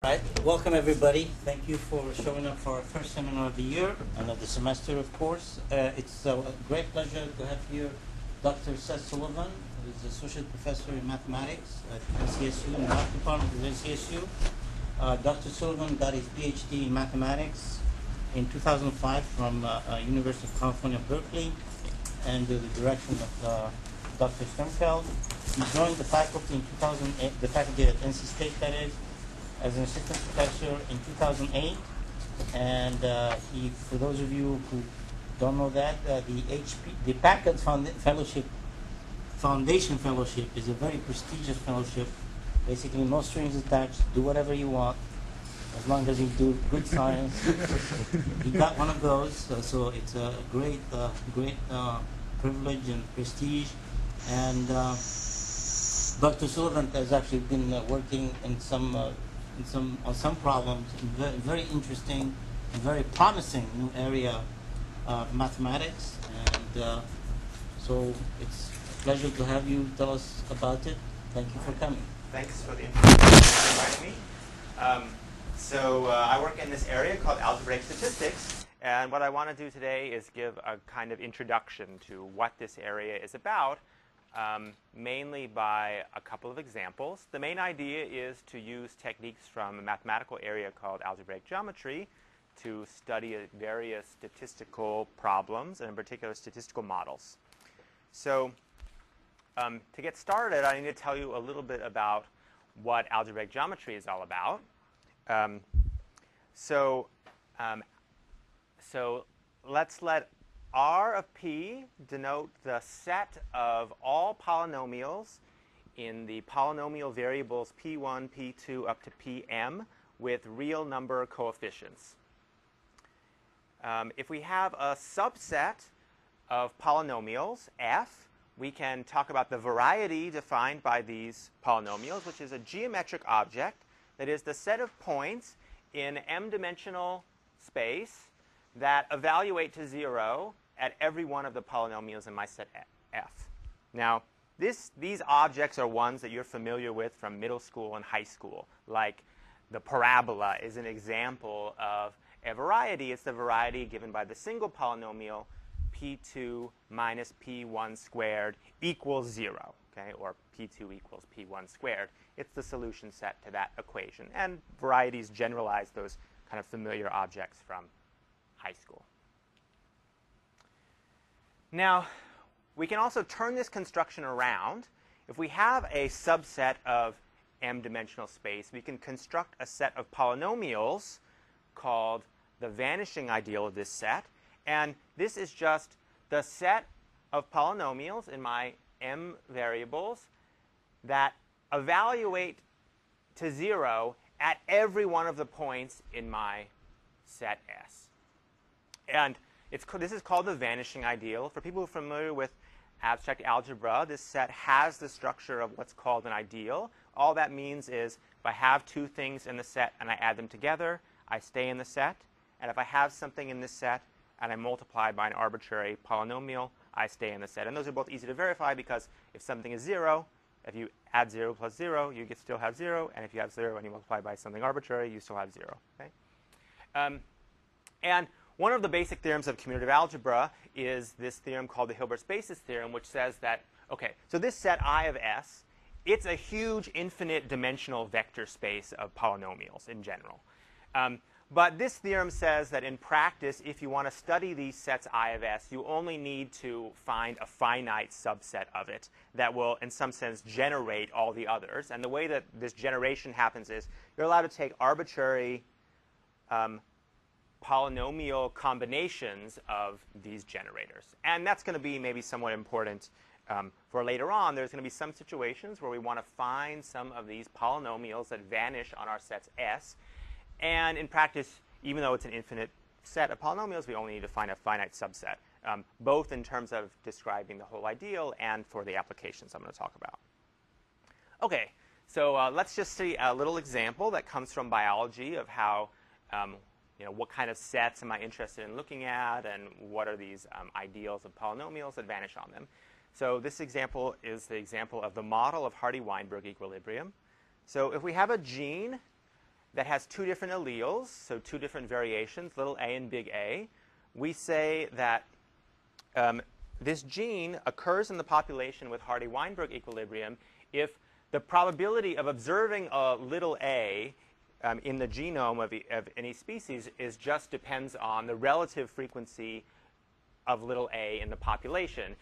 Right. Welcome, everybody. Thank you for showing up for our first seminar of the year and of the semester, of course. It's a great pleasure to have here Dr. Seth Sullivant, who is Associate Professor in Mathematics at NCSU, in the Math Department of NCSU. Dr. Sullivant got his PhD in Mathematics in 2005 from University of California, Berkeley, under the direction of Dr. Sternfeld. He joined the faculty in 2008, the faculty at NC State, that is, as an assistant professor in 2008, and for those of you who don't know that, the Packard Foundation Fellowship is a very prestigious fellowship. Basically, no strings attached. Do whatever you want, as long as you do good science. He got one of those, so it's a great privilege and prestige. And Dr. Sullivant has actually been working on some problems in very interesting and very promising new area of mathematics, and so it's a pleasure to have you tell us about it. Thank you for coming. Thanks for the introduction and for inviting me. I work in this area called Algebraic Statistics, and what I want to do today is give a kind of introduction to what this area is about, mainly by a couple of examples. The main idea is to use techniques from a mathematical area called algebraic geometry to study various statistical problems, and in particular statistical models. So to get started, I need to tell you a little bit about what algebraic geometry is all about. So let's let R of P denote the set of all polynomials in the polynomial variables P1, P2, up to Pm with real number coefficients. If we have a subset of polynomials, F, we can talk about the variety defined by these polynomials, which is a geometric object that is the set of points in m-dimensional space that evaluate to 0 at every one of the polynomials in my set F. Now, these objects are ones that you're familiar with from middle school and high school, like the parabola is an example of a variety. It's the variety given by the single polynomial P2 minus P1 squared equals 0, okay, or P2 equals P1 squared. It's the solution set to that equation. And varieties generalize those kind of familiar objects from high school. Now, we can also turn this construction around. If we have a subset of m-dimensional space, we can construct a set of polynomials called the vanishing ideal of this set. And this is just the set of polynomials in my m variables that evaluate to 0 at every one of the points in my set S. And this is called the vanishing ideal. For people who are familiar with abstract algebra, this set has the structure of what's called an ideal. All that means is if I have two things in the set and I add them together, I stay in the set. And if I have something in this set and I multiply by an arbitrary polynomial, I stay in the set. And those are both easy to verify because if something is 0, if you add 0 plus 0, you still have 0. And if you have 0 and you multiply by something arbitrary, you still have 0. Okay? And one of the basic theorems of commutative algebra is this theorem called the Hilbert spaces theorem, which says that, okay, so this set I of S, it's a huge infinite dimensional vector space of polynomials in general. But this theorem says that in practice, if you want to study these sets I of S, you only need to find a finite subset of it that will, in some sense, generate all the others. And the way that this generation happens is you're allowed to take arbitrary polynomial combinations of these generators. And that's going to be maybe somewhat important for later on. There's going to be some situations where we want to find some of these polynomials that vanish on our sets S. And in practice, even though it's an infinite set of polynomials, we only need to find a finite subset, both in terms of describing the whole ideal and for the applications I'm going to talk about. OK, so let's just see a little example that comes from biology of how what kind of sets am I interested in looking at, and what are these ideals of polynomials that vanish on them. So this example is the example of the model of Hardy-Weinberg equilibrium. So if we have a gene that has two different alleles, so two different variations, little a and big A, we say that this gene occurs in the population with Hardy-Weinberg equilibrium if the probability of observing a little a in the genome of any species just depends on the relative frequency of little a in the population.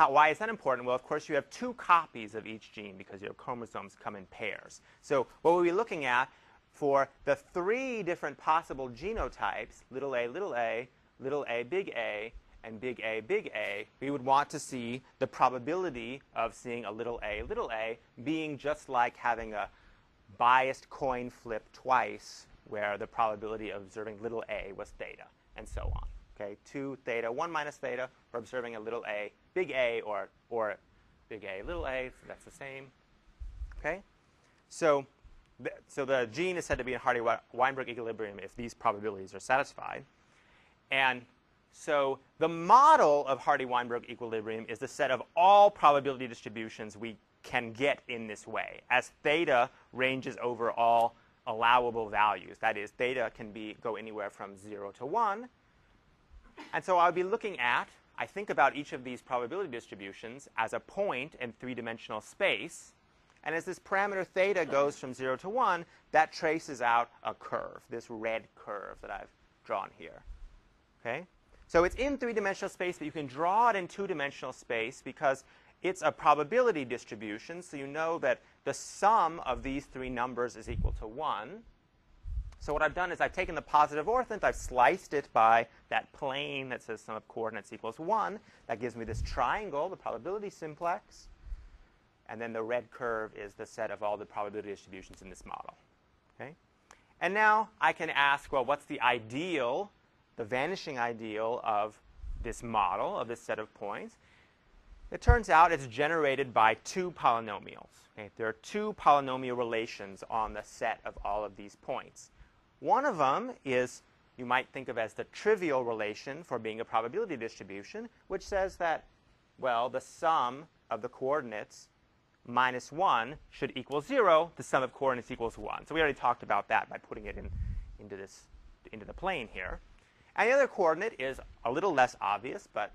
Why is that important? Well, of course, you have two copies of each gene because your chromosomes come in pairs. So what we'll be looking at for the three different possible genotypes, little a, little a, little a, big A, and big A, we would want to see the probability of seeing a little a being just like having a biased coin flip twice where the probability of observing little a was theta, and so on. Okay, 2 theta, 1 minus theta for observing a little a, big A, or big A, little a, so that's the same. Okay, so the gene is said to be in Hardy-Weinberg equilibrium if these probabilities are satisfied. And so the model of Hardy-Weinberg equilibrium is the set of all probability distributions we can get in this way, as theta ranges over all allowable values. That is, theta can go anywhere from 0 to 1. And so I'll be looking at, I think about each of these probability distributions as a point in three-dimensional space. And as this parameter theta goes from 0 to 1, that traces out a curve, this red curve that I've drawn here. Okay? So it's in three-dimensional space, but you can draw it in two-dimensional space because it's a probability distribution. So you know that the sum of these three numbers is equal to 1. So what I've done is I've taken the positive orthant, I've sliced it by that plane that says sum of coordinates equals 1. That gives me this triangle, the probability simplex. And then the red curve is the set of all the probability distributions in this model. Okay? And now I can ask, well, what's the ideal, the vanishing ideal of this model, of this set of points? It turns out it's generated by two polynomials. Okay? There are two polynomial relations on the set of all of these points. One of them is, you might think of as the trivial relation for being a probability distribution, which says that, well, the sum of the coordinates minus 1 should equal 0. The sum of coordinates equals 1. So we already talked about that by putting it into the plane here. And the other coordinate is a little less obvious, but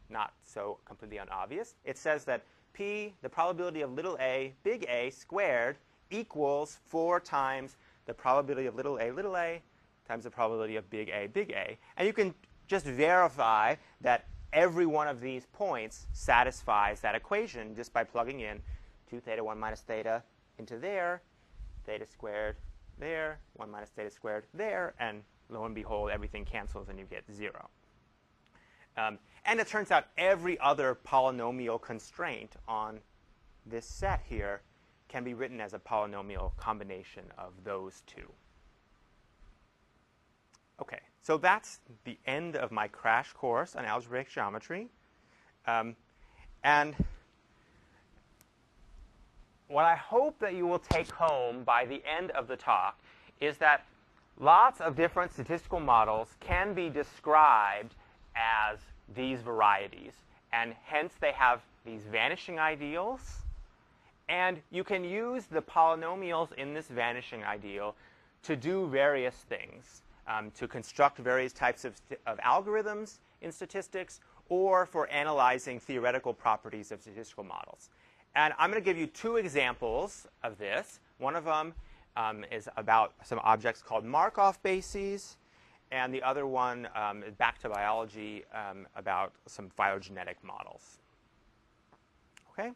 not so completely unobvious. It says that p, the probability of little a, big A squared, equals 4 times the probability of little a times the probability of big A, big A. And you can just verify that every one of these points satisfies that equation just by plugging in 2 theta, 1 minus theta into there, theta squared there, 1 minus theta squared there, and lo and behold, everything cancels and you get 0. And it turns out every other polynomial constraint on this set here can be written as a polynomial combination of those two. OK, so that's the end of my crash course on algebraic geometry. And what I hope that you will take home by the end of the talk is that lots of different statistical models can be described as these varieties. And hence, they have these vanishing ideals. And you can use the polynomials in this vanishing ideal to do various things, to construct various types of algorithms in statistics, or for analyzing theoretical properties of statistical models. And I'm going to give you two examples of this. One of them is about some objects called Markov bases. And the other one is back to biology about some phylogenetic models. OK?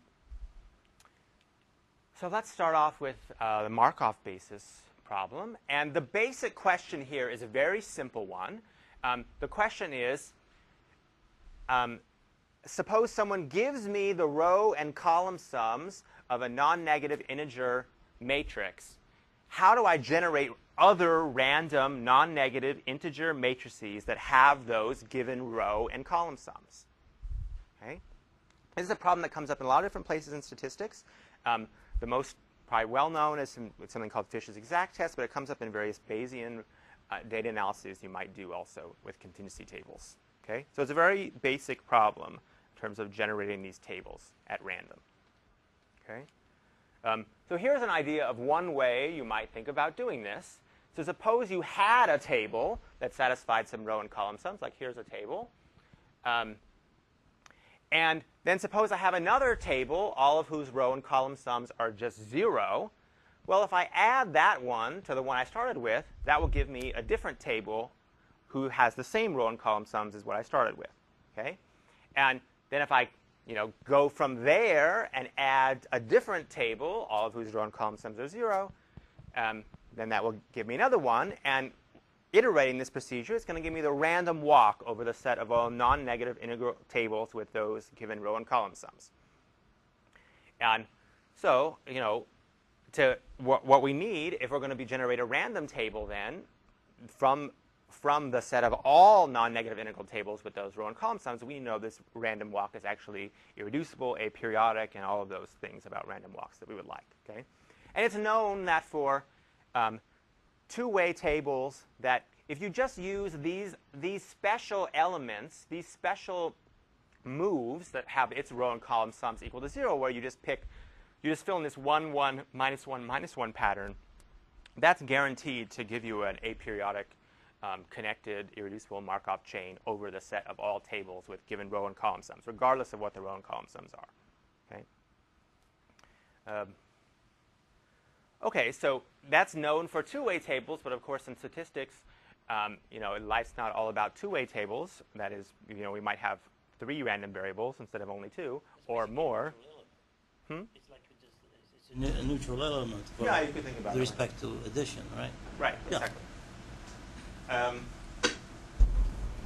So let's start off with the Markov basis problem. And the basic question here is a very simple one. The question is, suppose someone gives me the row and column sums of a non-negative integer matrix. How do I generate other random non-negative integer matrices that have those given row and column sums? Okay? This is a problem that comes up in a lot of different places in statistics. The most probably well-known is something called Fisher's exact test, but it comes up in various Bayesian data analyses you might do also with contingency tables. Okay? So it's a very basic problem in terms of generating these tables at random. Okay? So here's an idea of one way you might think about doing this. So suppose you had a table that satisfied some row and column sums, like here's a table. And then suppose I have another table, all of whose row and column sums are just 0. Well, if I add that one to the one I started with, that will give me a different table who has the same row and column sums as what I started with. Okay? And then if I go from there and add a different table, all of whose row and column sums are 0, then that will give me another one. And iterating this procedure is going to give me the random walk over the set of all non-negative integral tables with those given row and column sums. And so, what we need, if we're going to generate a random table then, from the set of all non-negative integral tables with those row and column sums, we know this random walk is actually irreducible, aperiodic, and all of those things about random walks that we would like. Okay? And it's known that for two-way tables, that if you just use these special elements, these special moves that have its row and column sums equal to 0, where you just fill in this 1, 1, minus 1, minus 1 pattern, that's guaranteed to give you an aperiodic connected irreducible Markov chain over the set of all tables with given row and column sums, regardless of what the row and column sums are. Okay? Okay, so that's known for two-way tables, but of course in statistics, life's not all about two-way tables. That is, we might have 3 random variables instead of only 2 or more. It's like it's a neutral element for yeah, you could think about with respect to addition, right? Right, Yeah. exactly.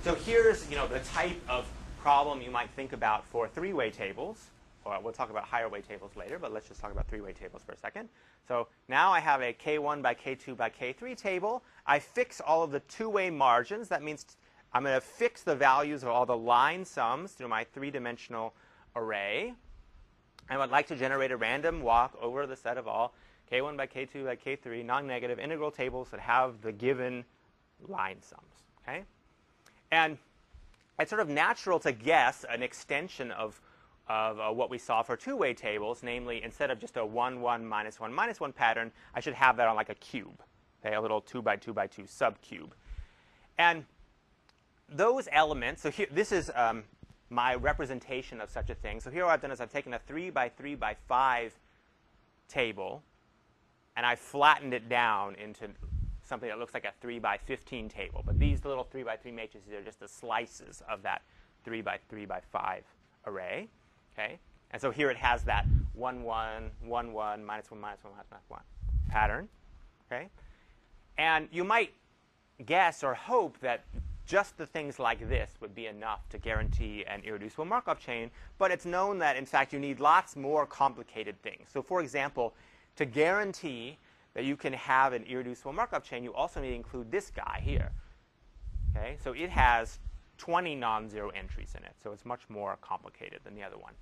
So here's the type of problem you might think about for 3-way tables. Or we'll talk about higher way tables later, but let's just talk about 3-way tables for a second. So now I have a K1 by K2 by K3 table. I fix all of the 2-way margins. That means I'm going to fix the values of all the line sums through my 3-dimensional array. I would like to generate a random walk over the set of all K1 by K2 by K3 non-negative integral tables that have the given line sums. Okay? And it's sort of natural to guess an extension of what we saw for 2-way tables, namely, instead of just a 1, 1, minus 1, minus 1 pattern, I should have that on like a cube, okay, a little 2 by 2 by 2 subcube. And those elements, so here, this is my representation of such a thing. So here what I've done is I've taken a 3 by 3 by 5 table, and I've flattened it down into something that looks like a 3 by 15 table. But these little 3 by 3 matrices are just the slices of that 3 by 3 by 5 array. Okay? And so here it has that 1, 1, 1, 1, minus 1, minus 1, minus 1 pattern. Okay? And you might guess or hope that just the things like this would be enough to guarantee an irreducible Markov chain. But it's known that, in fact, you need lots more complicated things. So for example, to guarantee that you can have an irreducible Markov chain, you also need to include this guy here. Okay? So it has 20 non-zero entries in it. So it's much more complicated than the other one.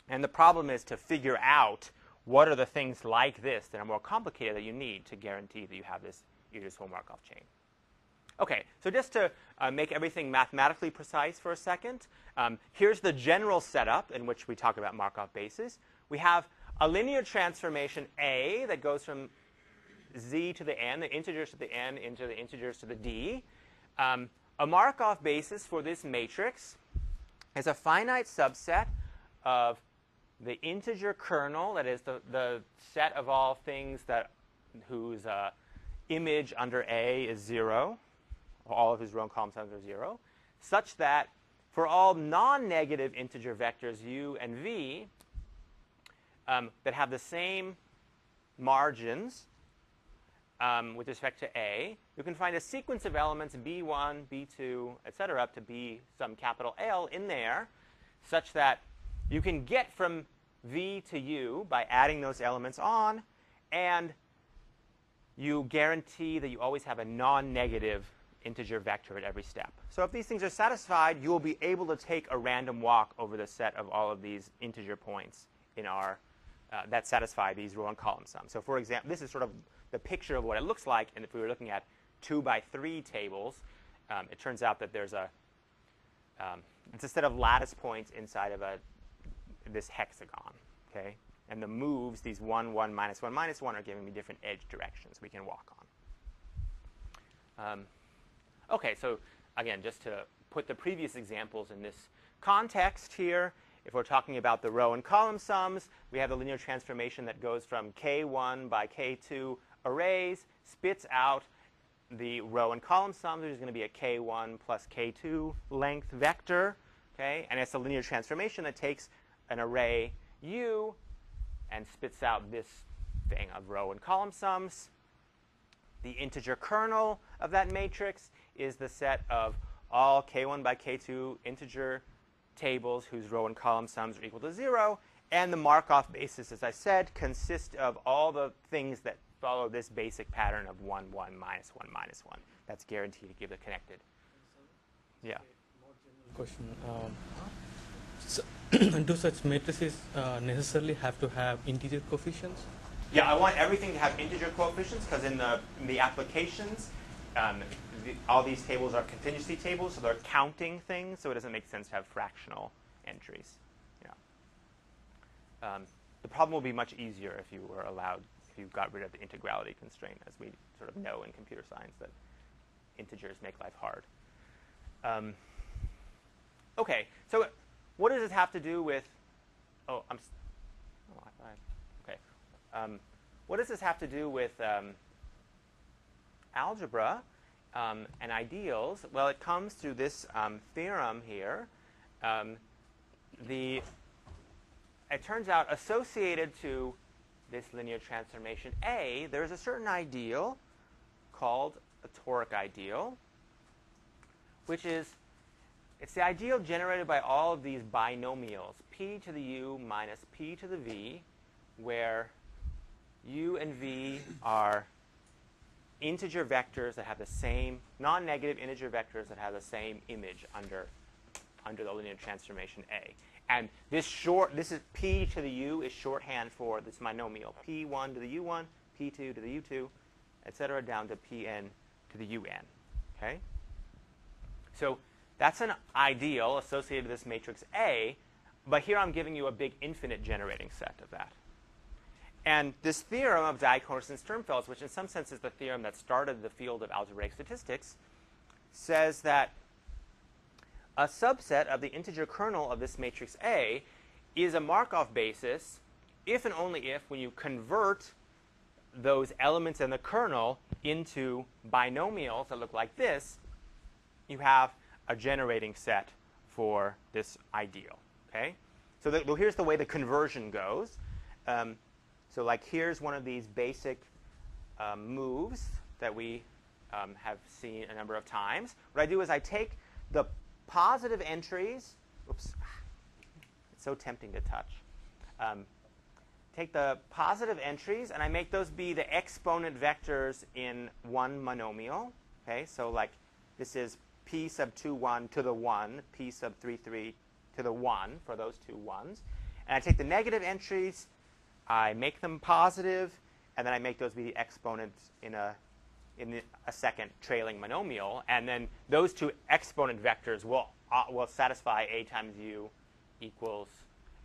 And the problem is to figure out what are the things like this that are more complicated that you need to guarantee that you have this irreducible Markov chain. OK, so just to make everything mathematically precise for a second, here's the general setup in which we talk about Markov bases. We have a linear transformation A that goes from z to the n, the integers to the n, into the integers to the d. A Markov basis for this matrix is a finite subset of the integer kernel, that is the set of all things whose image under A is 0, all of whose row and column sums are 0, such that for all non-negative integer vectors u and v that have the same margins with respect to A, you can find a sequence of elements B1, B2, et cetera, up to B some capital L in there, such that you can get from V to U by adding those elements on, and you guarantee that you always have a non-negative integer vector at every step. So if these things are satisfied, you will be able to take a random walk over the set of all of these integer points in our that satisfy these row and column sums. So for example, this is sort of the picture of what it looks like. And if we were looking at 2 by 3 tables, it turns out that there's it's a set of lattice points inside of this hexagon. Okay? And the moves, these 1, 1, minus 1, minus 1, are giving me different edge directions we can walk on. OK, so again, just to put the previous examples in this context here, if we're talking about the row and column sums, we have the linear transformation that goes from k1 by k2 arrays, spits out the row and column sums, which is going to be a k1 plus k2 length vector. Okay? And it's a linear transformation that takes an array U and spits out this thing of row and column sums. The integer kernel of that matrix is the set of all k1 by k2 integer tables whose row and column sums are equal to 0. And the Markov basis, as I said, consists of all the things that follow this basic pattern of 1, 1, minus 1, minus 1. That's guaranteed to give the connected. Yeah. Question. So do such matrices necessarily have to have integer coefficients? Yeah, I want everything to have integer coefficients because in the applications, all these tables are contingency tables, so they're counting things, so it doesn't make sense to have fractional entries. Yeah. The problem will be much easier if you were allowed, if you got rid of the integrality constraint, as we sort of know in computer science that integers make life hard. OK, so what does this have to do with? Oh, OK. What does this have to do with algebra and ideals? Well, it comes through this theorem here. It turns out associated to this linear transformation A, there's a certain ideal called a toric ideal, which is it's the ideal generated by all of these binomials, p to the u minus p to the v, where u and v are integer vectors that have the same, non-negative integer vectors that have the same image under the linear transformation A. And this is p to the u is shorthand for this binomial, p1 to the u1, p2 to the u2, et cetera, down to pn to the un. Okay? So that's an ideal associated with this matrix A, but here I'm giving you a big infinite generating set of that. And this theorem of Dickerson-Sternfeld's, which in some sense is the theorem that started the field of algebraic statistics, says that a subset of the integer kernel of this matrix A is a Markov basis if and only if, when you convert those elements in the kernel into binomials that look like this, you have a generating set for this ideal. Okay? So here's the way the conversion goes. So like here's one of these basic moves that we have seen a number of times. What I do is I take the positive entries. Oops. It's so tempting to touch. Take the positive entries, and I make those be the exponent vectors in one monomial. Okay, so like this is p sub 2, 1 to the 1, p sub 3, 3 to the 1 for those two 1s. And I take the negative entries, I make them positive, and then I make those be the exponents in a second trailing monomial. And then those two exponent vectors will satisfy a times u equals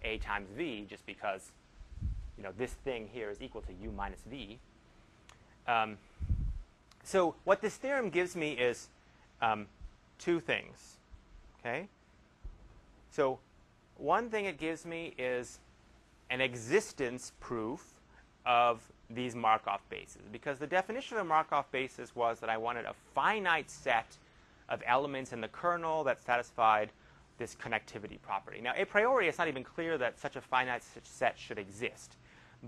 a times v, just because this thing here is equal to u minus v. So what this theorem gives me is two things. Okay? So one thing it gives me is an existence proof of these Markov bases. Because the definition of a Markov basis was that I wanted a finite set of elements in the kernel that satisfied this connectivity property. Now, a priori, it's not even clear that such a finite set should exist.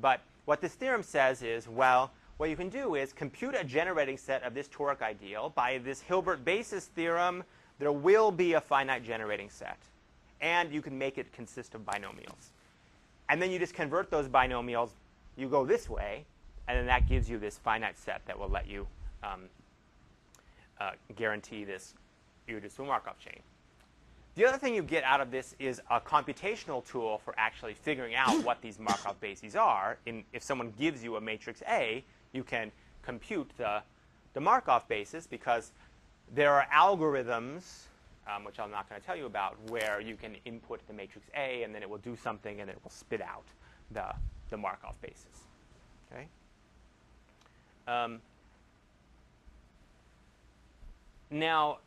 But what this theorem says is, well, what you can do is compute a generating set of this toric ideal. By this Hilbert basis theorem, there will be a finite generating set. And you can make it consist of binomials. And then you just convert those binomials. You go this way, and then that gives you this finite set that will let you guarantee this irreducible Markov chain. The other thing you get out of this is a computational tool for actually figuring out what these Markov bases are. If someone gives you a matrix A, you can compute the Markov basis, because there are algorithms, which I'm not going to tell you about, where you can input the matrix A, and then it will do something, and it will spit out the Markov basis. Okay. Now,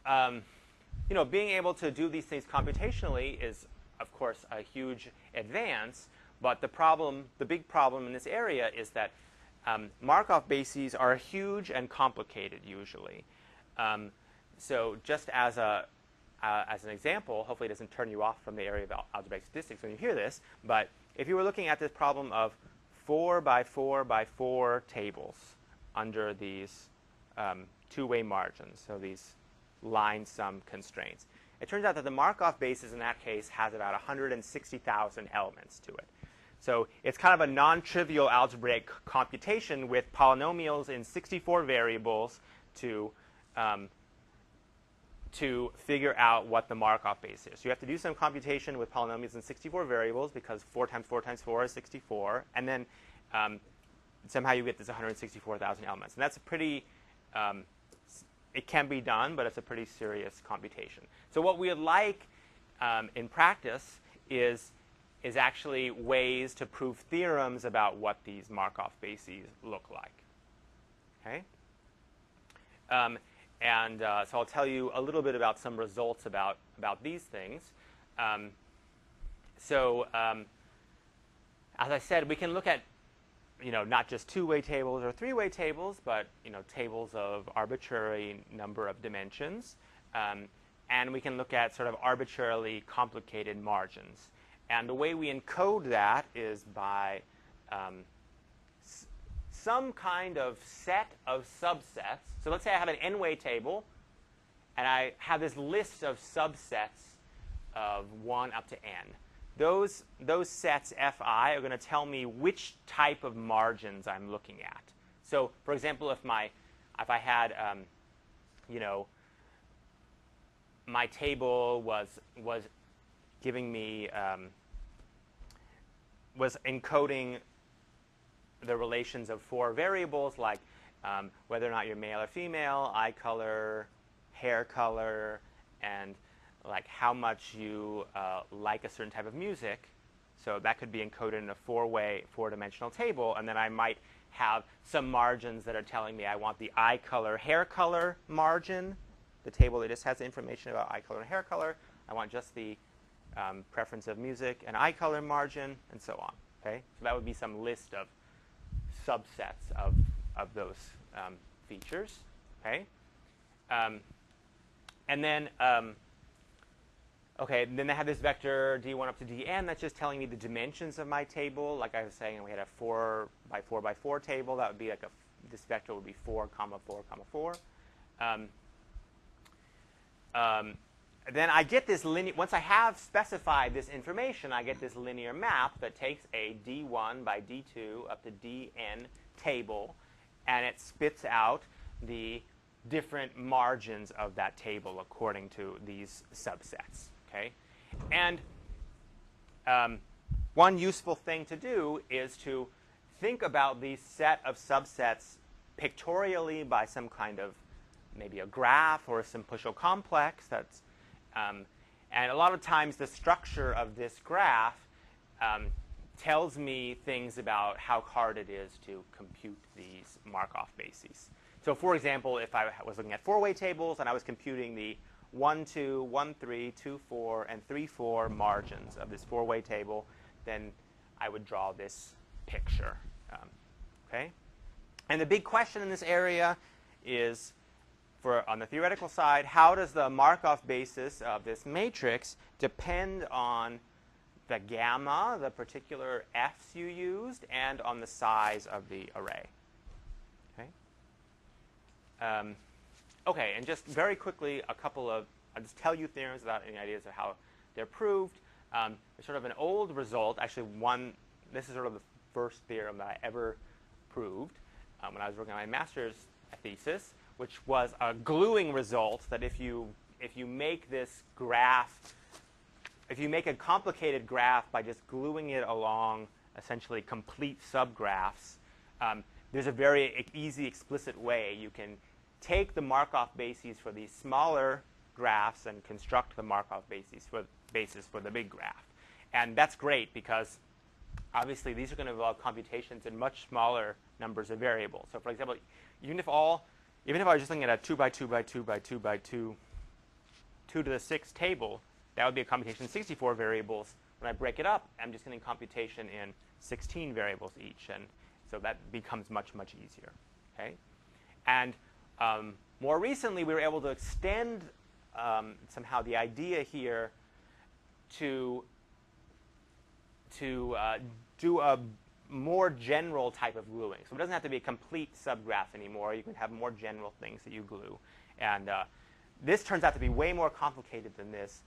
being able to do these things computationally is, of course, a huge advance. But the big problem in this area is that Markov bases are huge and complicated usually. So just as an example, hopefully it doesn't turn you off from the area of algebraic statistics when you hear this, but if you were looking at this problem of 4 by 4 by 4 tables under these two-way margins, so these line sum constraints, it turns out that the Markov basis in that case has about 160,000 elements to it. So it's kind of a non-trivial algebraic computation with polynomials in 64 variables to figure out what the Markov base is. So you have to do some computation with polynomials in 64 variables because 4 times 4 times 4 is 64. And then somehow you get this 164,000 elements. And that's a pretty, it can be done, but it's a pretty serious computation. So what we would like in practice is actually ways to prove theorems about what these Markov bases look like. Okay? So I'll tell you a little bit about some results about these things. As I said, we can look at not just two-way tables or three-way tables, but tables of arbitrary number of dimensions. And we can look at sort of arbitrarily complicated margins. And the way we encode that is by some kind of set of subsets. So let's say I have an n-way table, and I have this list of subsets of 1 up to n. Those sets fi are going to tell me which type of margins I'm looking at. So, for example, if I had my table was giving me was encoding the relations of 4 variables, like whether or not you're male or female, eye color, hair color, and like how much you like a certain type of music. So that could be encoded in a 4-dimensional table. And then I might have some margins that are telling me I want the eye color, hair color margin, the table that just has information about eye color and hair color. I want just the preference of music and eye color margin, and so on. Okay? So that would be some list of subsets of those features. Okay? And then, then I have this vector d1 up to dn that's just telling me the dimensions of my table. Like I was saying, we had a 4 by 4 by 4 table. That would be like this vector would be 4, 4, 4. Then I get this linear, once I have specified this information, I get this linear map that takes a d1 by d2 up to dn table, and it spits out the different margins of that table according to these subsets. Okay? And one useful thing to do is to think about these set of subsets pictorially by some kind of maybe a graph or a simplicial complex. That's and a lot of times the structure of this graph tells me things about how hard it is to compute these Markov bases. So for example, if I was looking at 4-way tables and I was computing the 1, 2, 1, 3, 2, 4, and 3, 4 margins of this 4-way table, then I would draw this picture. Okay? And the big question in this area is, on the theoretical side, how does the Markov basis of this matrix depend on the gamma, the particular f's you used, and on the size of the array? Okay? Okay, and just very quickly, I'll just tell you theorems without any ideas of how they're proved. There's sort of an old result, actually this is sort of the first theorem that I ever proved when I was working on my master's thesis, which was a gluing result that if you make this graph, if you make a complicated graph by just gluing it along essentially complete subgraphs, there's a very easy, explicit way you can take the Markov bases for these smaller graphs and construct the Markov basis for the big graph. And that's great because obviously these are going to involve computations in much smaller numbers of variables. So for example, even if I was just looking at a 2 by 2 by 2 by 2 by 2, 2 to the 6 table, that would be a computation in 64 variables. When I break it up, I'm just getting computation in 16 variables each. And so that becomes much, much easier. Okay? And more recently, we were able to extend somehow the idea here to do a more general type of gluing. So it doesn't have to be a complete subgraph anymore. You can have more general things that you glue. And this turns out to be way more complicated than this,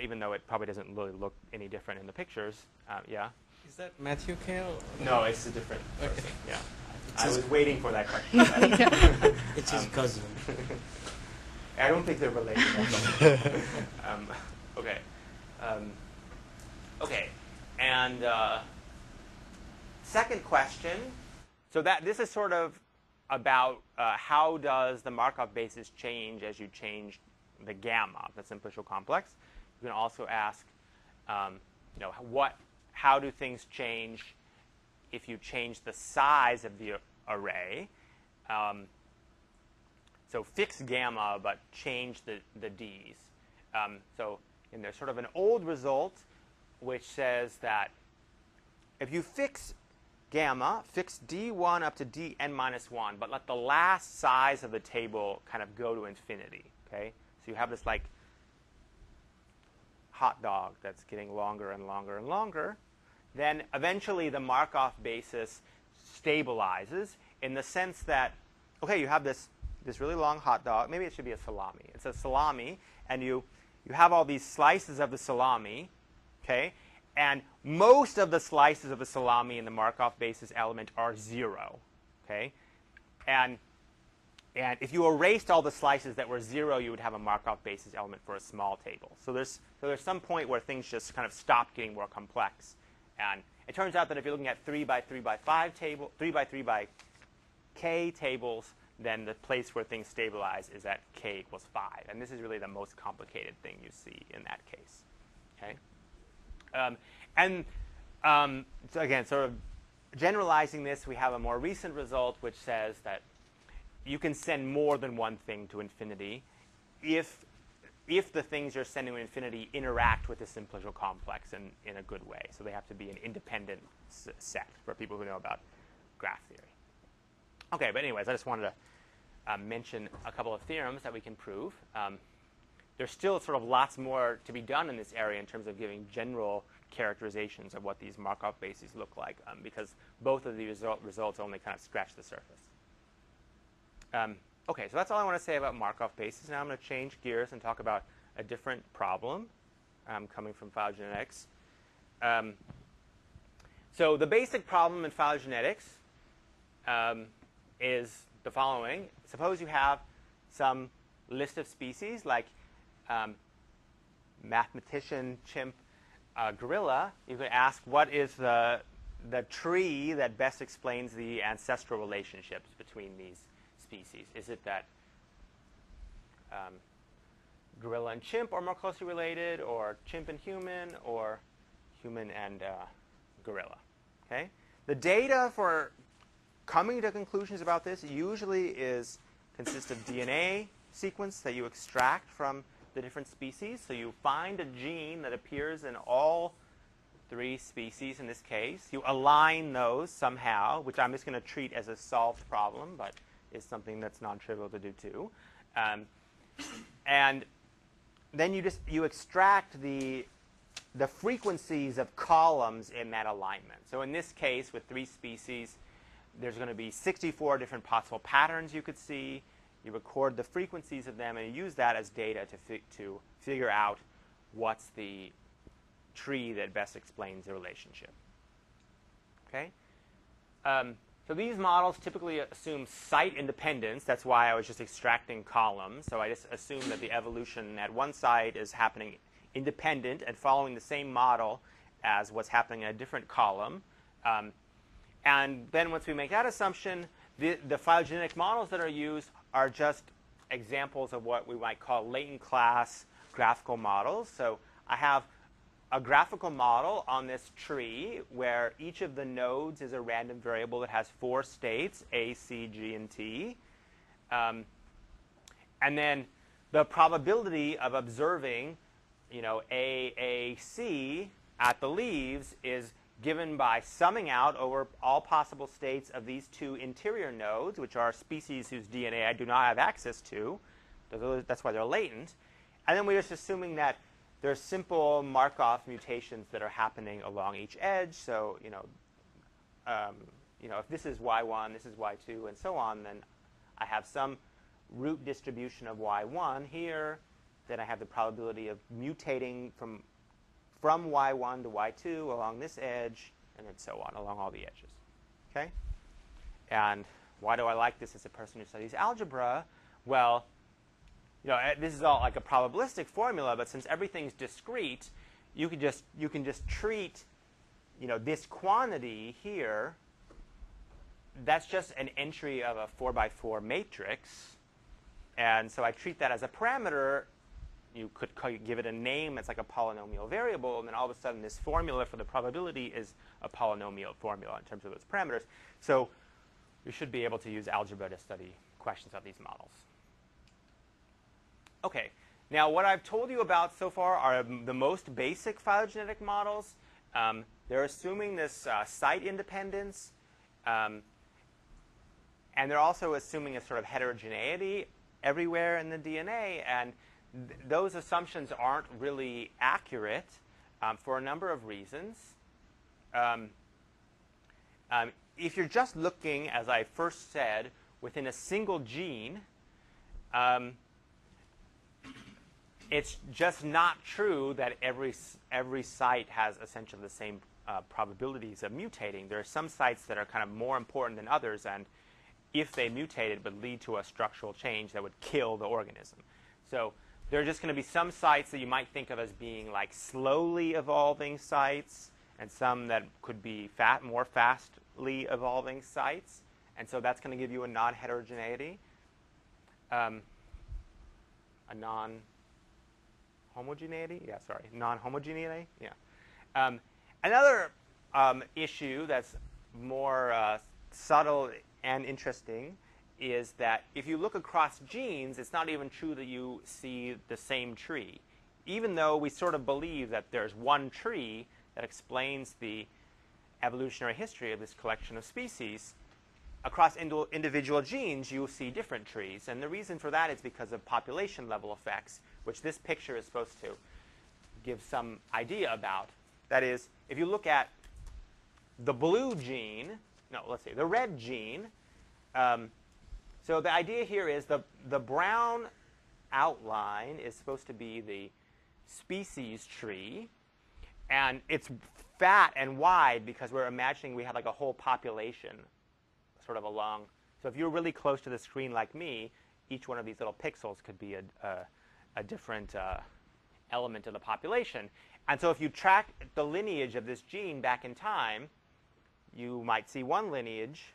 even though it probably doesn't really look any different in the pictures. Yeah? Is that Matthew Kale? No, it's a different person. Okay. Yeah. I was waiting for that question. It's his cousin. I don't think they're related. Okay. Okay. And second question. So this is sort of about how does the Markov basis change as you change the gamma, the simplicial complex. You can also ask, how do things change if you change the size of the array? So fix gamma, but change the d's. And there's sort of an old result which says that if you fix gamma, fix d1 up to dn minus 1, but let the last size of the table kind of go to infinity. Okay? So you have this like hot dog that's getting longer and longer and longer. Then eventually the Markov basis stabilizes in the sense that, okay, you have this really long hot dog. Maybe it should be a salami. It's a salami, and you have all these slices of the salami, okay? And most of the slices of the salami in the Markov basis element are 0, okay? And if you erased all the slices that were 0, you would have a Markov basis element for a small table. So there's some point where things just kind of stop getting more complex. And it turns out that if you're looking at 3 by 3 by 5 table, 3 by 3 by k tables, then the place where things stabilize is at k equals 5. And this is really the most complicated thing you see in that case. Okay? So again, sort of generalizing this, we have a more recent result which says that you can send more than one thing to infinity if the things you're sending to infinity interact with the simplicial complex in a good way. So they have to be an independent set for people who know about graph theory. Okay, but anyways, I just wanted to mention a couple of theorems that we can prove. There's still sort of lots more to be done in this area in terms of giving general characterizations of what these Markov bases look like, because both of the results only kind of scratch the surface. Okay, so that's all I want to say about Markov bases. Now I'm going to change gears and talk about a different problem coming from phylogenetics. So the basic problem in phylogenetics is the following. Suppose you have some list of species like mathematician, chimp, gorilla. You could ask, what is the tree that best explains the ancestral relationships between these species? Is it that gorilla and chimp are more closely related, or chimp and human, or human and gorilla? Okay? The data for coming to conclusions about this usually consists of DNA sequence that you extract from the different species. So you find a gene that appears in all 3 species in this case. You align those somehow, which I'm just going to treat as a solved problem, but is something that's non-trivial to do too. And then you extract the frequencies of columns in that alignment. So in this case, with 3 species, there's going to be 64 different possible patterns you could see. You record the frequencies of them, and you use that as data to figure out what's the tree that best explains the relationship. Okay? So these models typically assume site independence. That's why I was just extracting columns. So I just assume that the evolution at one site is happening independent and following the same model as what's happening in a different column. And then once we make that assumption, the phylogenetic models that are used are just examples of what we might call latent class graphical models. So I have a graphical model on this tree where each of the nodes is a random variable that has 4 states, A, C, G, and T. And then the probability of observing, A, C at the leaves is given by summing out over all possible states of these 2 interior nodes, which are species whose DNA I do not have access to. That's why they're latent. And then we're just assuming that there's simple Markov mutations that are happening along each edge. So, if this is y1, this is y2, and so on, then I have some root distribution of y1 here. Then I have the probability of mutating from y1 to y2 along this edge, and then so on along all the edges. Okay? And why do I like this as a person who studies algebra? Well, this is all like a probabilistic formula, but since everything's discrete, you can just treat, this quantity here. That's just an entry of a 4x4 matrix, and so I treat that as a parameter. You could give it a name that's like a polynomial variable, and then all of a sudden this formula for the probability is a polynomial formula in terms of those parameters. So you should be able to use algebra to study questions of these models. Okay, now what I've told you about so far are the most basic phylogenetic models. They're assuming this site independence, and they're also assuming a sort of heterogeneity everywhere in the DNA. And those assumptions aren't really accurate for a number of reasons. If you're just looking, as I first said, within a single gene, it's just not true that every site has essentially the same probabilities of mutating. There are some sites that are kind of more important than others, and if they mutated, would lead to a structural change that would kill the organism. So there are just going to be some sites that you might think of as being like slowly evolving sites, and some that could be more fastly evolving sites. And so that's going to give you a non-heterogeneity, a non-homogeneity. Yeah, sorry, non-homogeneity. Yeah. Another issue that's more subtle and interesting is that if you look across genes, it's not even true that you see the same tree. Even though we sort of believe that there's one tree that explains the evolutionary history of this collection of species, across individual genes, you'll see different trees. And the reason for that is because of population level effects, which this picture is supposed to give some idea about. That is, if you look at the blue gene, no, let's say the red gene, so the idea here is the brown outline is supposed to be the species tree, and it's fat and wide because we're imagining we have like a whole population sort of along. So if you're really close to the screen like me, each one of these little pixels could be a different element of the population. And so if you track the lineage of this gene back in time, you might see one lineage,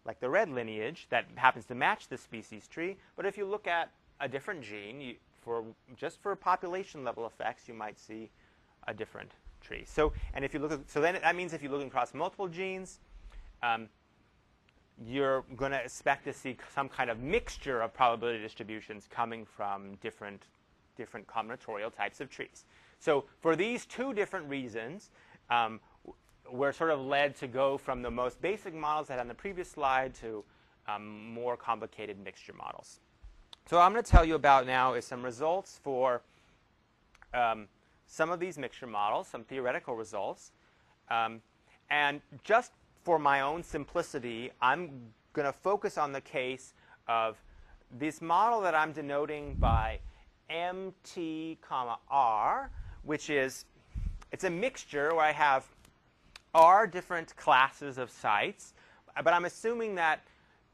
like the red lineage, that happens to match the species tree. But if you look at a different gene, just for population level effects, you might see a different tree. So, and if you look at, so then that means if you're looking across multiple genes, you're going to expect to see some kind of mixture of probability distributions coming from different combinatorial types of trees. So for these two different reasons, we're sort of led to go from the most basic models that I had on the previous slide to more complicated mixture models. So what I'm going to tell you about now is some results for some of these mixture models, some theoretical results. And just for my own simplicity, I'm going to focus on the case of this model that I'm denoting by MT, R, which is, it's a mixture where I have R different classes of sites, but I'm assuming that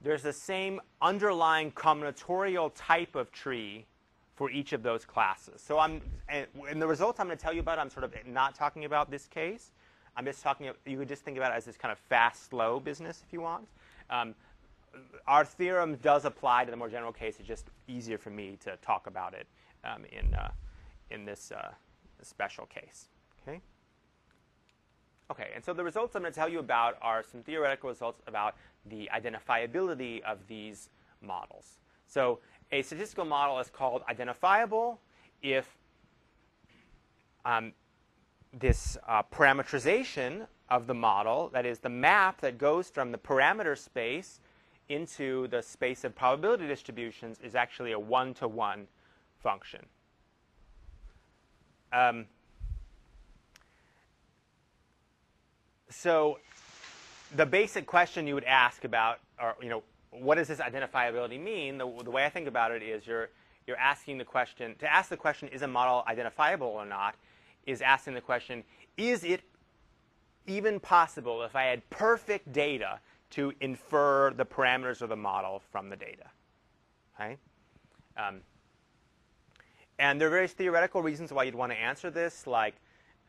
there's the same underlying combinatorial type of tree for each of those classes. So in the results I'm going to tell you about, I'm sort of not talking about this case. I'm just talking, you could just think about it as this kind of fast, slow business if you want. Our theorem does apply to the more general case. It's just easier for me to talk about it in special case. Okay? Okay, and so the results I'm going to tell you about are some theoretical results about the identifiability of these models. So a statistical model is called identifiable if this parameterization of the model, that is the map that goes from the parameter space into the space of probability distributions, is actually a one-to-one function. So the basic question you would ask about, or what does this identifiability mean? The way I think about it is you're asking the question, to ask the question, is a model identifiable or not, is asking the question, is it even possible if I had perfect data to infer the parameters of the model from the data? Okay? And there are various theoretical reasons why you'd want to answer this, like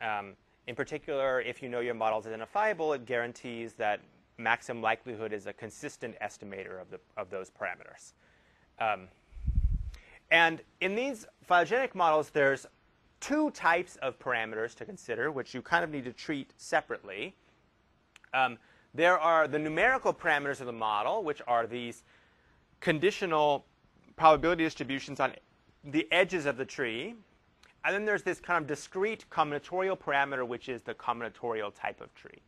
in particular, if you know your model is identifiable, it guarantees that maximum likelihood is a consistent estimator of those parameters. And in these phylogenetic models, there's two types of parameters to consider, which you kind of need to treat separately. There are the numerical parameters of the model, which are these conditional probability distributions on the edges of the tree. And then there's this kind of discrete combinatorial parameter, which is the combinatorial type of tree.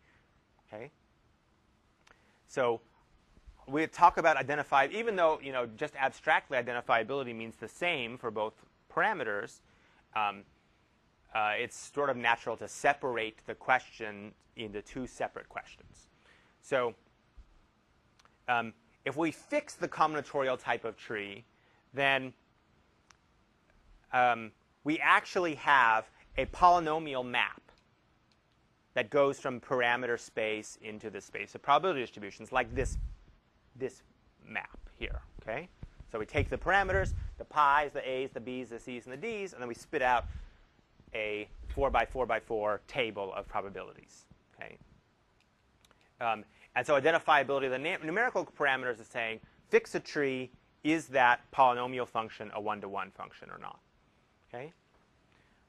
Okay? So we talk about even though just abstractly identifiability means the same for both parameters, it's sort of natural to separate the question into two separate questions. So if we fix the combinatorial type of tree, then we actually have a polynomial map that goes from parameter space into the space of probability distributions, like this map here. Okay? So we take the parameters, the pi's, the a's, the b's, the c's, and the d's, and then we spit out a 4x4x4 table of probabilities. Okay? And so identifiability of the numerical parameters is saying, fix a tree, is that polynomial function a one-to-one function or not? Okay?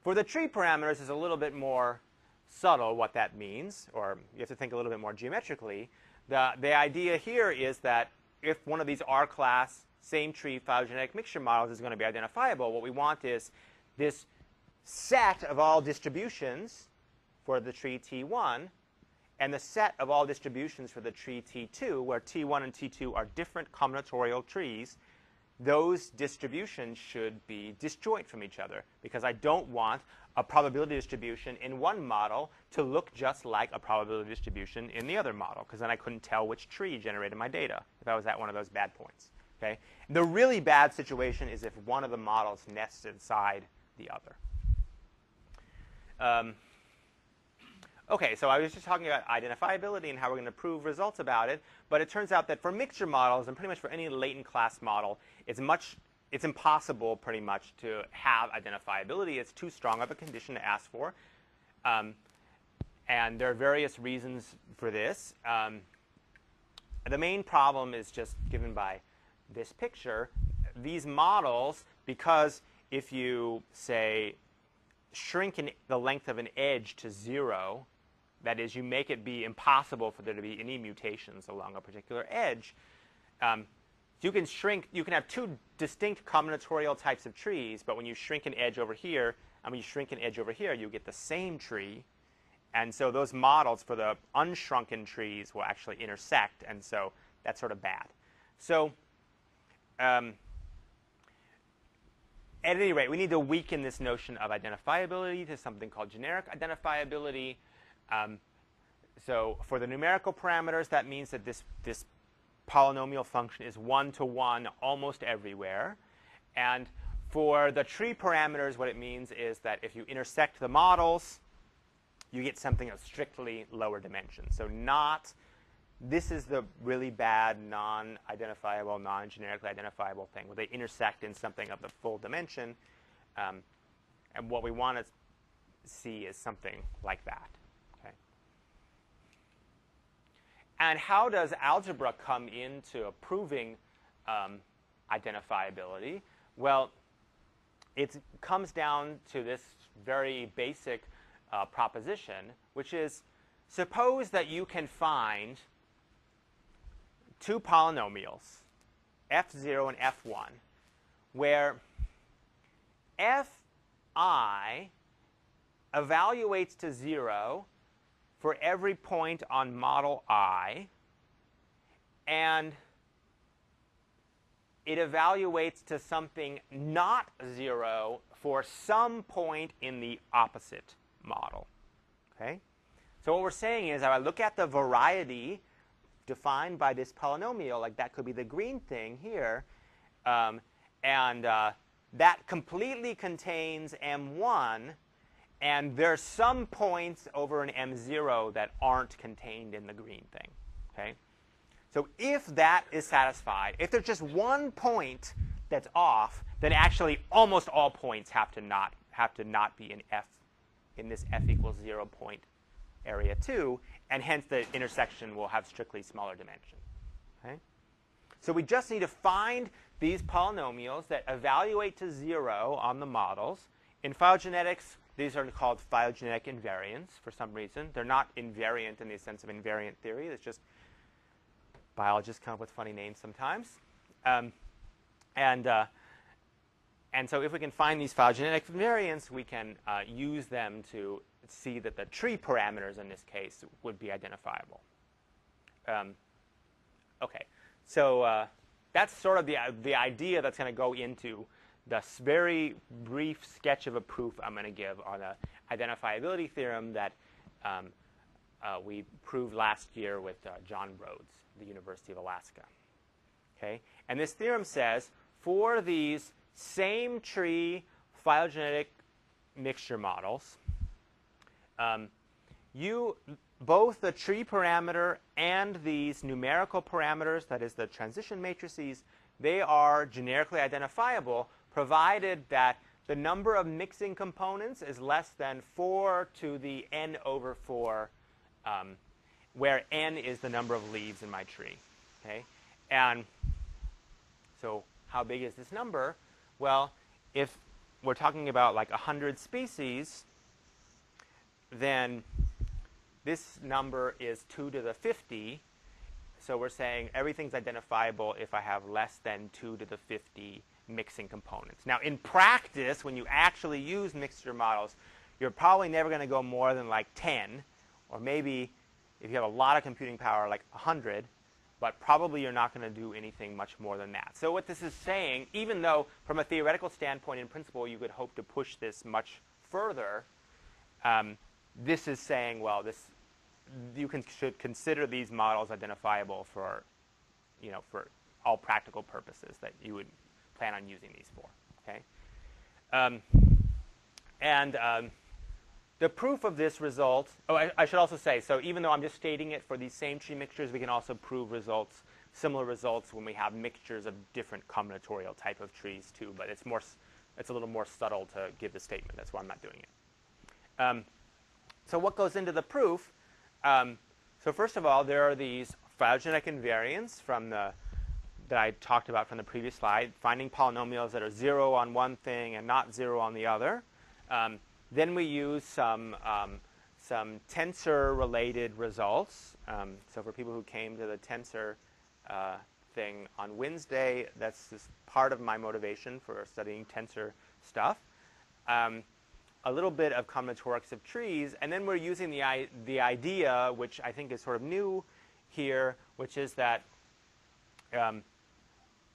For the tree parameters, it's a little bit more subtle what that means, or you have to think a little bit more geometrically. The idea here is that if one of these R-class same tree phylogenetic mixture models is going to be identifiable, what we want is this set of all distributions for the tree T1 and the set of all distributions for the tree T2, where T1 and T2 are different combinatorial trees. Those distributions should be disjoint from each other, because I don't want a probability distribution in one model to look just like a probability distribution in the other model, because then I couldn't tell which tree generated my data if I was at one of those bad points. Okay? The really bad situation is if one of the models nests inside the other. Okay, so I was just talking about identifiability and how we're going to prove results about it. But it turns out that for mixture models, and pretty much for any latent class model, it's impossible pretty much to have identifiability. It's too strong of a condition to ask for. And there are various reasons for this. The main problem is just given by this picture. These models, because if you, say, shrink the length of an edge to 0, that is, you make it be impossible for there to be any mutations along a particular edge, you can have two distinct combinatorial types of trees, but when you shrink an edge over here, and when you shrink an edge over here, you get the same tree. And so those models for the unshrunken trees will actually intersect, and so that's sort of bad. So at any rate, we need to weaken this notion of identifiability to something called generic identifiability. So for the numerical parameters, that means that this polynomial function is one-to-one almost everywhere. And for the tree parameters, what it means is that if you intersect the models, you get something of strictly lower dimension. So this is the really bad non-identifiable, non-generically identifiable thing, where they intersect in something of the full dimension. And what we want to see is something like that. Okay? And how does algebra come into proving identifiability? Well, it comes down to this very basic proposition, which is, suppose that you can find two polynomials, f0 and f1, where fi evaluates to 0 for every point on model I, and it evaluates to something not 0 for some point in the opposite model. Okay? So what we're saying is, if I look at the variety defined by this polynomial, like that could be the green thing here, that completely contains m1, and there's some points over an m0 that aren't contained in the green thing. Okay? So if that is satisfied, if there's just one point that's off, then actually almost all points have to not be in this f equals 0 point area 2, and hence the intersection will have strictly smaller dimension. Okay? So we just need to find these polynomials that evaluate to 0 on the models. In phylogenetics, these are called phylogenetic invariants for some reason. They're not invariant in the sense of invariant theory. It's just biologists come up with funny names sometimes. And so if we can find these phylogenetic invariants, we can use them to see that the tree parameters in this case would be identifiable. OK, so that's sort of the idea that's going to go into this very brief sketch of a proof I'm going to give on the identifiability theorem that we proved last year with John Rhodes, the University of Alaska. Okay? And this theorem says, for these same tree phylogenetic mixture models, both the tree parameter and these numerical parameters, that is the transition matrices, they are generically identifiable, provided that the number of mixing components is less than 4 to the n over 4, where n is the number of leaves in my tree. Okay? And so how big is this number? Well, if we're talking about like 100 species, then this number is 2 to the 50. So we're saying everything's identifiable if I have less than 2 to the 50 mixing components. Now, in practice, when you actually use mixture models, you're probably never going to go more than like 10, or maybe if you have a lot of computing power, like 100, but probably you're not going to do anything much more than that. So what this is saying, even though from a theoretical standpoint, in principle, you could hope to push this much further, this is saying, well, should consider these models identifiable for, for all practical purposes that you would plan on using these for. Okay? The proof of this result, I should also say, so even though I'm just stating it for these same tree mixtures, we can also prove similar results when we have mixtures of different combinatorial type of trees too, but it's a little more subtle to give the statement. That's why I'm not doing it. So what goes into the proof? So first of all, there are these phylogenetic invariants that I talked about from the previous slide, finding polynomials that are 0 on one thing and not 0 on the other. Then we use some tensor-related results. So for people who came to the tensor thing on Wednesday, that's just part of my motivation for studying tensor stuff. A little bit of combinatorics of trees, and then we're using the idea, which I think is sort of new here, which is that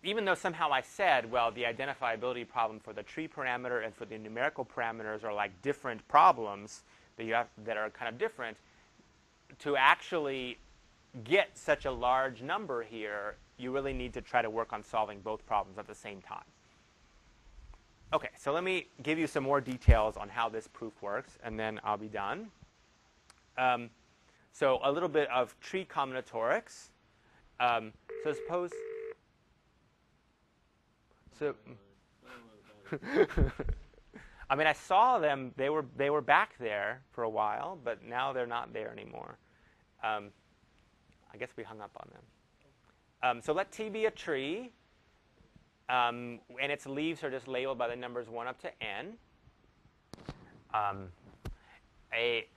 even though somehow I said, well, the identifiability problem for the tree parameter and for the numerical parameters are like different problems that are kind of different, to actually get such a large number here, you really need to try to work on solving both problems at the same time. OK, so let me give you some more details on how this proof works, and then I'll be done. So a little bit of tree combinatorics. So suppose... So, I mean, I saw them. They were back there for a while, but now they're not there anymore. I guess we hung up on them. So let T be a tree. and its leaves are just labeled by the numbers 1 up to n.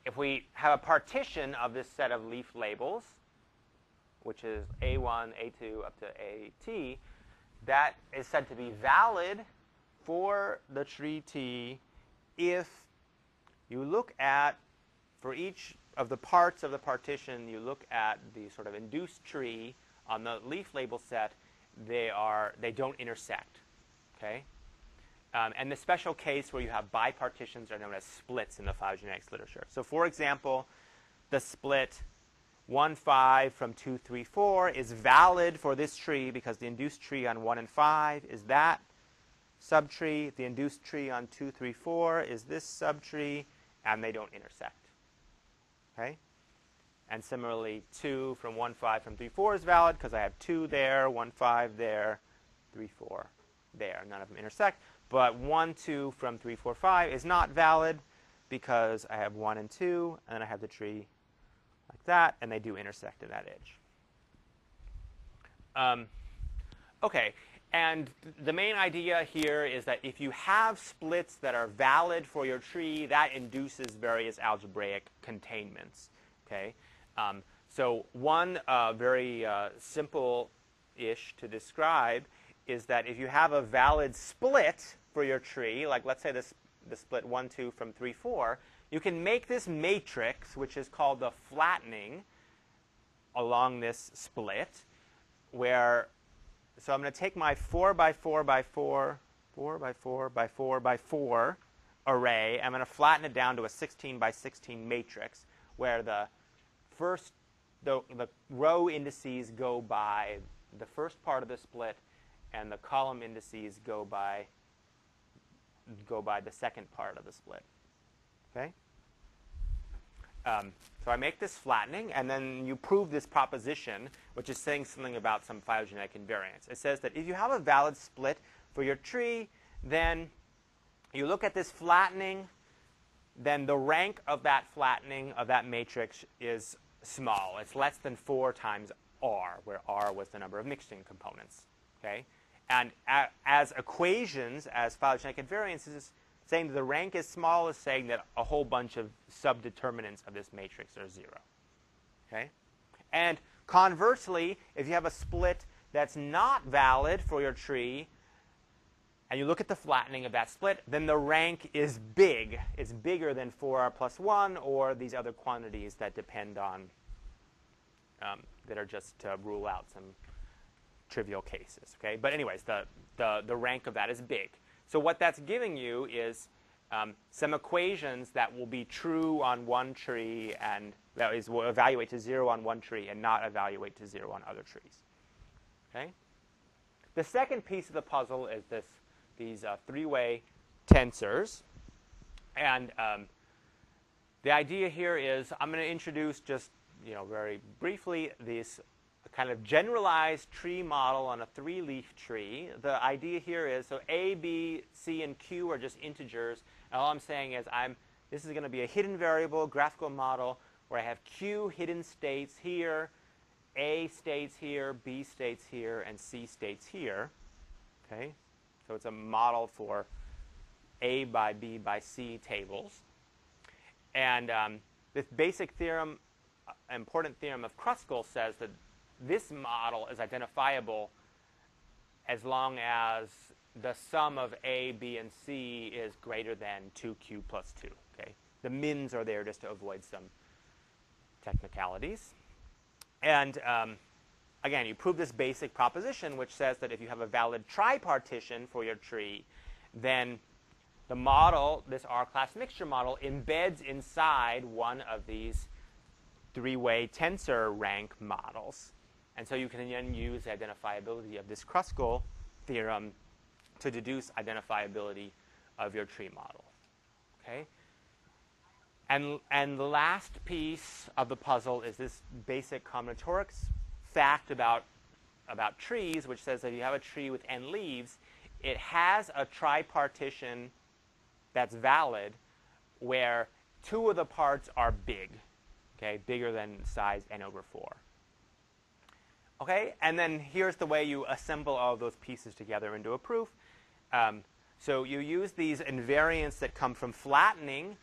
If we have a partition of this set of leaf labels, which is A1, A2, up to AT, that is said to be valid for the tree T if you look at, for each of the parts of the partition, you look at the sort of induced tree on the leaf label set, they don't intersect. Okay? And the special case where you have bipartitions are known as splits in the phylogenetics literature. So for example, the split 1, 5 from 2, 3, 4 is valid for this tree because the induced tree on 1 and 5 is that subtree. The induced tree on 2, 3, 4 is this subtree, and they don't intersect. Okay? And similarly, 2 from 1, 5 from 3, 4 is valid because I have 2 there, 1, 5 there, 3, 4 there. None of them intersect. But 1, 2 from 3, 4, 5 is not valid because I have 1 and 2, and then I have the tree like that, and they do intersect at that edge. Okay, and the main idea here is that if you have splits that are valid for your tree, that induces various algebraic containments. Okay, so one very simple-ish to describe is that if you have a valid split for your tree, like let's say the split 1, 2 from 3, 4, you can make this matrix, which is called the flattening, along this split, where, so I'm going to take my 4 by 4 by 4, 4 by 4 by 4 by 4 array. I'm going to flatten it down to a 16 by 16 matrix, where the row indices go by the first part of the split, and the column indices go by the second part of the split. Okay? So I make this flattening, and then you prove this proposition, which is saying something about some phylogenetic invariance. It says that if you have a valid split for your tree, then you look at this flattening, then the rank of that flattening of that matrix is small. It's less than 4 times R, where R was the number of mixing components. Okay? And as equations, as phylogenetic invariances, saying that the rank is small is saying that a whole bunch of subdeterminants of this matrix are 0. Okay? And conversely, if you have a split that's not valid for your tree, and you look at the flattening of that split, then the rank is big. It's bigger than 4r plus 1, or these other quantities that depend on, that are just to rule out some trivial cases. Okay? But anyways, the rank of that is big. So what that's giving you is some equations that will be true on one tree, and that is will evaluate to 0 on one tree and not evaluate to 0 on other trees. Okay? The second piece of the puzzle is these three-way tensors. And the idea here is I'm going to introduce just very briefly this kind of generalized tree model on a 3-leaf tree. The idea here is, so A, B, C, and Q are just integers. And all I'm saying is this is going to be a hidden variable graphical model where I have Q hidden states here, A states here, B states here, and C states here. Okay? So it's a model for A by B by C tables. And this basic theorem, important theorem of Kruskals, says that this model is identifiable as long as the sum of A, B, and C is greater than 2Q plus 2. Okay? The mins are there just to avoid some technicalities. And again, you prove this basic proposition, which says that if you have a valid tripartition for your tree, then the model, this R-class mixture model, embeds inside one of these 3-way tensor rank models. And so you can then use the identifiability of this Kruskal theorem to deduce identifiability of your tree model. Okay? And the last piece of the puzzle is this basic combinatorics fact about trees, which says that if you have a tree with n leaves, it has a tripartition that's valid where 2 of the parts are big, okay, bigger than size n over 4. Okay, and then here's the way you assemble all those pieces together into a proof. So you use these invariants that come from flattening.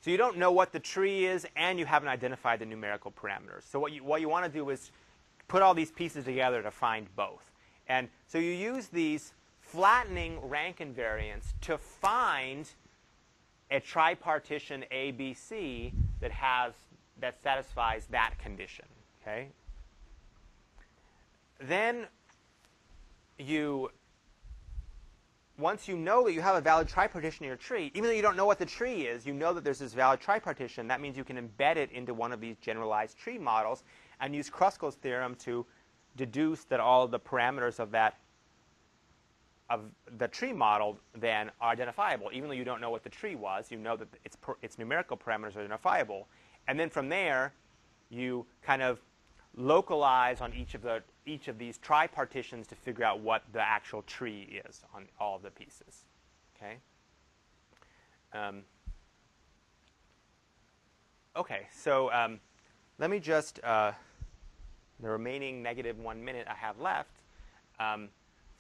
So you don't know what the tree is, and you haven't identified the numerical parameters. So what you want to do is put all these pieces together to find both. And so you use these flattening rank invariants to find a tripartition ABC that satisfies that condition. Okay. Then once you know that you have a valid tripartition in your tree, even though you don't know what the tree is, you know that there's this valid tripartition. That means you can embed it into one of these generalized tree models and use Kruskals' theorem to deduce that all of the parameters of the tree model then are identifiable. Even though you don't know what the tree was, you know that its numerical parameters are identifiable. And then from there, you kind of localize on each of these tripartitions to figure out what the actual tree is on all of the pieces. Okay. Okay. So let me just the remaining -1 minute I have left.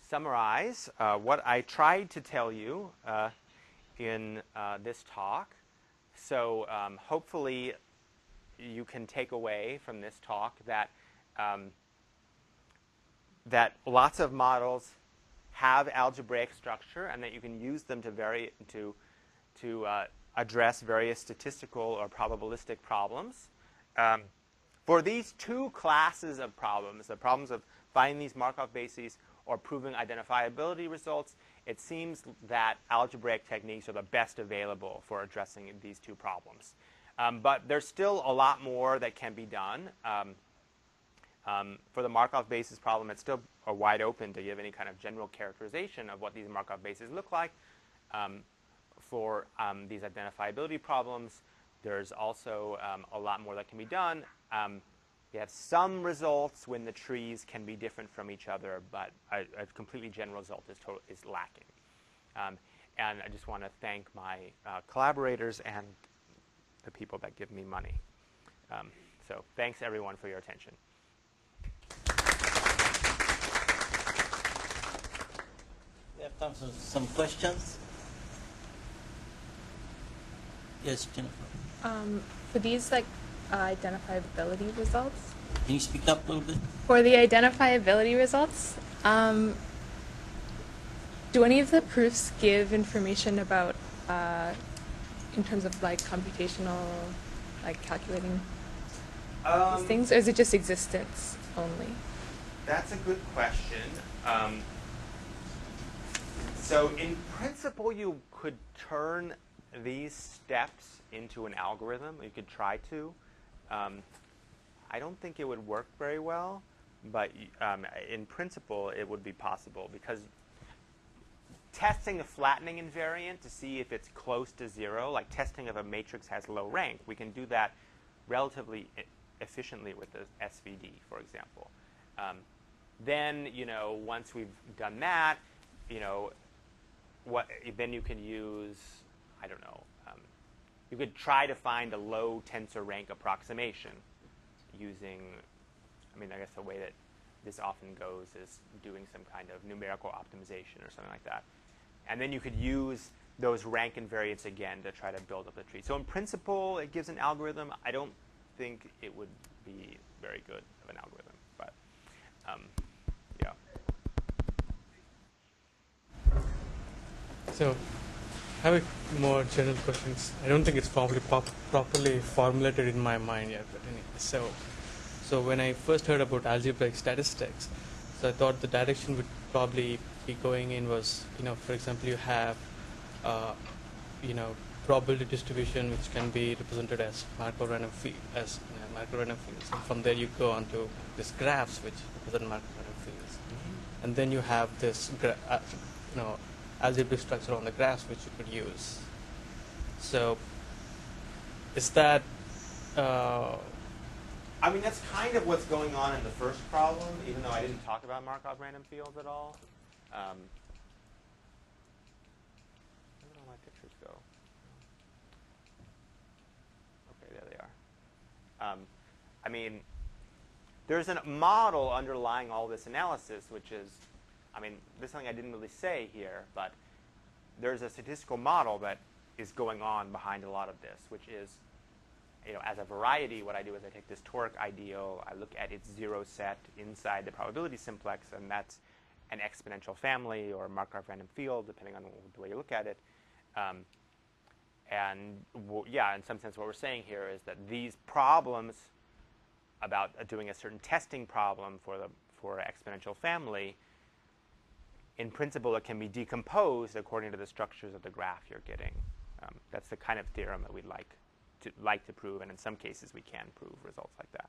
Summarize what I tried to tell you in this talk. So hopefully you can take away from this talk that that lots of models have algebraic structure, and that you can use them to address various statistical or probabilistic problems. For these two classes of problems, the problems of finding these Markov bases or proving identifiability results, it seems that algebraic techniques are the best available for addressing these two problems. But there's still a lot more that can be done. For the Markov basis problem, it's still wide open to give any kind of general characterization of what these Markov bases look like. For these identifiability problems, there's also a lot more that can be done. We have some results when the trees can be different from each other, but a completely general result is lacking. And I just want to thank my collaborators and the people that give me money. So thanks, everyone, for your attention. We have time for some questions. Yes, Jennifer. For these identifiability results, Can you speak up a little bit? for the identifiability results, do any of the proofs give information about, in terms of computational, calculating these things, or is it just existence only? That's a good question. So in principle, you could turn these steps into an algorithm. You could try to. I don't think it would work very well, but in principle, it would be possible, because testing the flattening invariant to see if it's close to 0, like testing if a matrix has low rank, we can do that relatively efficiently with the SVD, for example. Then, once we've done that, then you can use, I don't know, you could try to find a low tensor rank approximation using, I guess the way that this often goes is doing some kind of numerical optimization or something like that. And then you could use those rank invariants again to try to build up the tree. So in principle, it gives an algorithm. I don't think it would be very good of an algorithm, but yeah. So I have a more general questions. I don't think it's probably properly formulated in my mind yet. But anyway, so when I first heard about algebraic statistics, so I thought the direction would probably be going in was, for example, you have, probability distribution, which can be represented as Markov random field, Markov random fields. And from there, you go on to these graphs, which represent Markov random fields. Mm-hmm. And then you have this, algebraic structure on the graphs which you could use. So is that that's kind of what's going on in the first problem, even though I didn't talk about Markov random fields at all. Where did all my pictures go? Okay, there they are. there's a model underlying all this analysis, which is, I mean, this is something I didn't really say here, but there's a statistical model that is going on behind a lot of this, which is, as a variety, what I do is I take this toric ideal, I look at its zero set inside the probability simplex, and that's an exponential family or a Markov random field, depending on the way you look at it. In some sense, what we're saying here is that these problems about doing a certain testing problem for an exponential family, in principle, it can be decomposed according to the structures of the graph you're getting. That's the kind of theorem that we'd like to prove, and in some cases, we can prove results like that.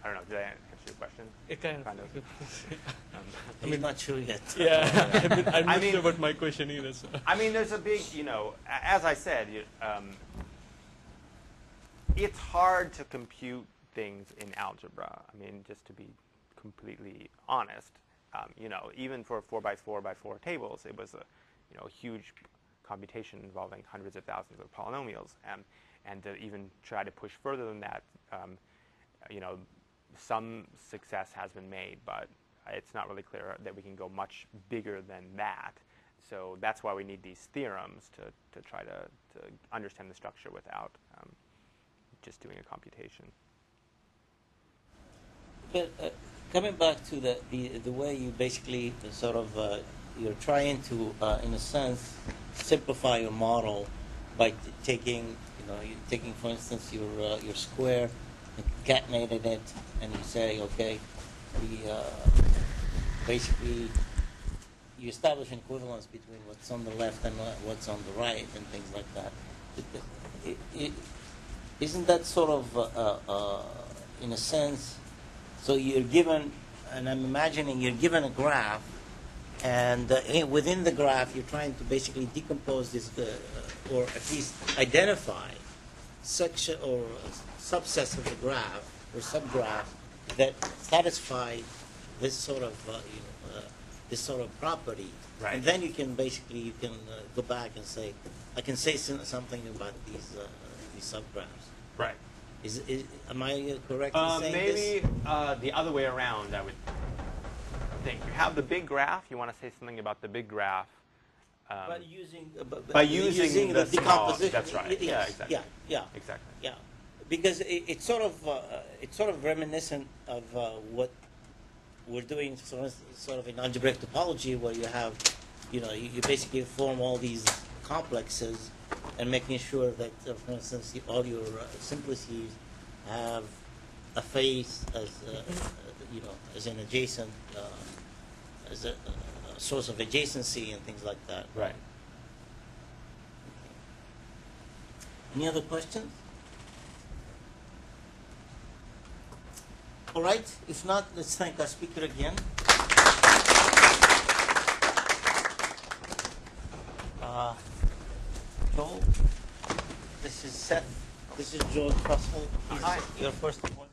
I don't know. Did I answer your question? It kind of. I'm not sure yet. Yeah, I'm not sure about my question either. So. I mean, there's a big, as I said, it's hard to compute things in algebra. I mean, just to be completely honest, even for 4x4x4 tables, it was a huge computation involving hundreds of thousands of polynomials, and to even try to push further than that, some success has been made, but it's not really clear that we can go much bigger than that. So that's why we need these theorems to try to understand the structure without just doing a computation. But coming back to the way you basically sort of you're trying to in a sense simplify your model by taking for instance your square, concatenated it, and you say, okay, we basically you establish an equivalence between what's on the left and what's on the right and things like that. Isn't that sort of in a sense? So you're given, and I'm imagining you're given a graph, and within the graph you're trying to basically decompose this, or at least identify section or subsets of the graph or subgraph that satisfy this sort of property. Right. And then you can basically go back and say, I can say something about these subgraphs. Right. Am I correct in saying maybe this? The other way around, I would think. You have the big graph. You want to say something about the big graph. By using the decomposition. That's right. Yeah, exactly. Yeah. Exactly. Yeah. Because it's sort of reminiscent of what we're doing sort of in algebraic topology, where you have, you basically form all these complexes and making sure that, for instance, all your simplices have a face as an adjacent, as a source of adjacency and things like that. Right. Any other questions? All right. If not, let's thank our speaker again. Joel, this is Seth. This is Joel Kruskal. Hi. Your first appointment.